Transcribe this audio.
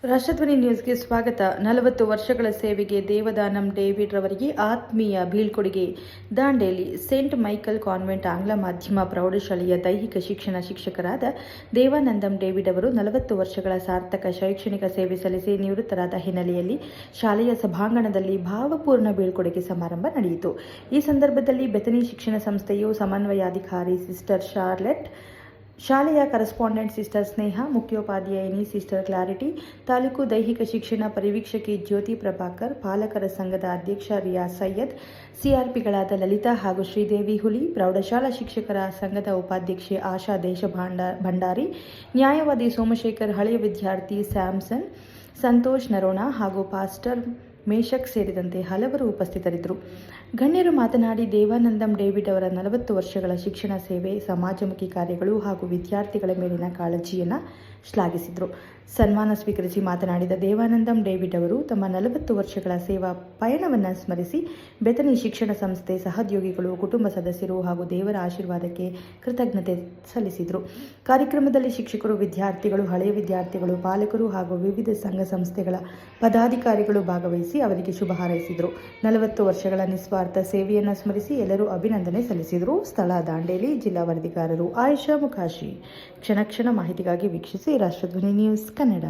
ರಾಷ್ಟ್ರಧ್ವನಿ ನ್ಯೂಸ್ಗೆ ಸ್ವಾಗತ. 40 ವರ್ಷಗಳ ಸೇವೆಗೆ ದೇವದಾನಂ ಡೇವಿಡ್ ರವರಿಗೆ ಆತ್ಮೀಯ ಬೀಳ್ಕೊಡುಗೆ. ದಾಂಡೇಲಿ ಸೇಂಟ್ ಮೈಕಲ್ ಕಾನ್ವೆಂಟ್ ಆಂಗ್ಲ ಮಾಧ್ಯಮ ಪ್ರೌಢಶಾಲೆಯ ದೈಹಿಕ ಶಿಕ್ಷಣ ಶಿಕ್ಷಕರಾದ ದೇವಾನಂದಂ ಡೇವಿಡ್ ಅವರು 40 ವರ್ಷಗಳ ಸಾರ್ಥಕ ಶೈಕ್ಷಣಿಕ ಸೇವೆ ಸಲ್ಲಿಸಿ ನಿವೃತ್ತರಾದ ಹಿನ್ನೆಲೆಯಲ್ಲಿ ಶಾಲೆಯ ಸಭಾಂಗಣದಲ್ಲಿ ಭಾವಪೂರ್ಣ ಬೀಳ್ಕೊಡುಗೆ ಸಮಾರಂಭ ನಡೆಯಿತು. ಈ ಸಂದರ್ಭದಲ್ಲಿ ಬೆಥನಿ ಶಿಕ್ಷಣ ಸಂಸ್ಥೆಯು ಸಮನ್ವಯಾಧಿಕಾರಿ ಸಿಸ್ಟರ್ ಶಾರ್ಲೆಟ್, ಶಾಲೆಯ ಕರೆಸ್ಪಾಂಡೆಂಟ್ ಸಿಸ್ಟರ್ ಸ್ನೇಹ, ಮುಖ್ಯೋಪಾಧ್ಯಾಯಿನಿ ಸಿಸ್ಟರ್ ಕ್ಲಾರಿಟಿ, ತಾಲೂಕು ದೈಹಿಕ ಶಿಕ್ಷಣ ಪರಿವೀಕ್ಷಕಿ ಜ್ಯೋತಿ ಪ್ರಭಾಕರ್, ಪಾಲಕರ ಸಂಘದ ಅಧ್ಯಕ್ಷ ರಿಯಾಜ್ ಸೈಯದ್, ಸಿಆರ್ಪಿಗಳಾದ ಲಲಿತಾ ಹಾಗೂ ಶ್ರೀದೇವಿ ಹುಲಿ, ಪ್ರೌಢಶಾಲಾ ಶಿಕ್ಷಕರ ಸಂಘದ ಉಪಾಧ್ಯಕ್ಷೆ ಆಶಾ ಭಂಡಾರಿ, ನ್ಯಾಯವಾದಿ ಸೋಮಶೇಖರ್, ಹಳೆಯ ವಿದ್ಯಾರ್ಥಿ ಸ್ಯಾಮ್ಸನ್, ಸಂತೋಷ್ ನರೋಣ ಹಾಗೂ ಪಾಸ್ಟರ್ ಮೇಷಕ್ ಸೇರಿದಂತೆ ಹಲವರು ಉಪಸ್ಥಿತರಿದ್ದರು. ಗಣ್ಯರು ಮಾತನಾಡಿ ದೇವಾನಂದಂ ಡೇವಿಡ್ ಅವರ 40 ವರ್ಷಗಳ ಶಿಕ್ಷಣ ಸೇವೆ, ಸಮಾಜಮುಖಿ ಕಾರ್ಯಗಳು ಹಾಗೂ ವಿದ್ಯಾರ್ಥಿಗಳ ಮೇಲಿನ ಕಾಳಜಿಯನ್ನು ಶ್ಲಾಘಿಸಿದರು. ಸನ್ಮಾನ ಸ್ವೀಕರಿಸಿ ಮಾತನಾಡಿದ ದೇವಾನಂದಂ ಡೇವಿಡ್ ಅವರು ತಮ್ಮ 40 ವರ್ಷಗಳ ಸೇವಾ ಪಯಣವನ್ನು ಸ್ಮರಿಸಿ ಬೆಥನಿ ಶಿಕ್ಷಣ ಸಂಸ್ಥೆ ಸಹೋದ್ಯೋಗಿಗಳು, ಕುಟುಂಬ ಸದಸ್ಯರು ಹಾಗೂ ದೇವರ ಆಶೀರ್ವಾದಕ್ಕೆ ಕೃತಜ್ಞತೆ ಸಲ್ಲಿಸಿದರು. ಕಾರ್ಯಕ್ರಮದಲ್ಲಿ ಶಿಕ್ಷಕರು, ವಿದ್ಯಾರ್ಥಿಗಳು, ಹಳೆಯ ವಿದ್ಯಾರ್ಥಿಗಳು, ಪಾಲಕರು ಹಾಗೂ ವಿವಿಧ ಸಂಘ ಸಂಸ್ಥೆಗಳ ಪದಾಧಿಕಾರಿಗಳು ಭಾಗವಹಿಸಿ ಅವರಿಗೆ ಶುಭ ಹಾರೈಸಿದರು. 40 ವರ್ಷಗಳ ನಿಸ್ವಾರ್ಥ ಸೇವೆಯನ್ನು ಸ್ಮರಿಸಿ ಎಲ್ಲರೂ ಅಭಿನಂದನೆ ಸಲ್ಲಿಸಿದರು. ಸ್ಥಳ ದಾಂಡೇಲಿ. ಜಿಲ್ಲಾ ವರದಿಗಾರರು ಆಯಿಷಾ ಮುಖಾಶಿ. ಕ್ಷಣ ಕ್ಷಣ ಮಾಹಿತಿಗಾಗಿ ವೀಕ್ಷಿಸಿ ರಾಷ್ಟ್ರಧ್ವನಿ ನ್ಯೂಸ್ ಕನ್ನಡ.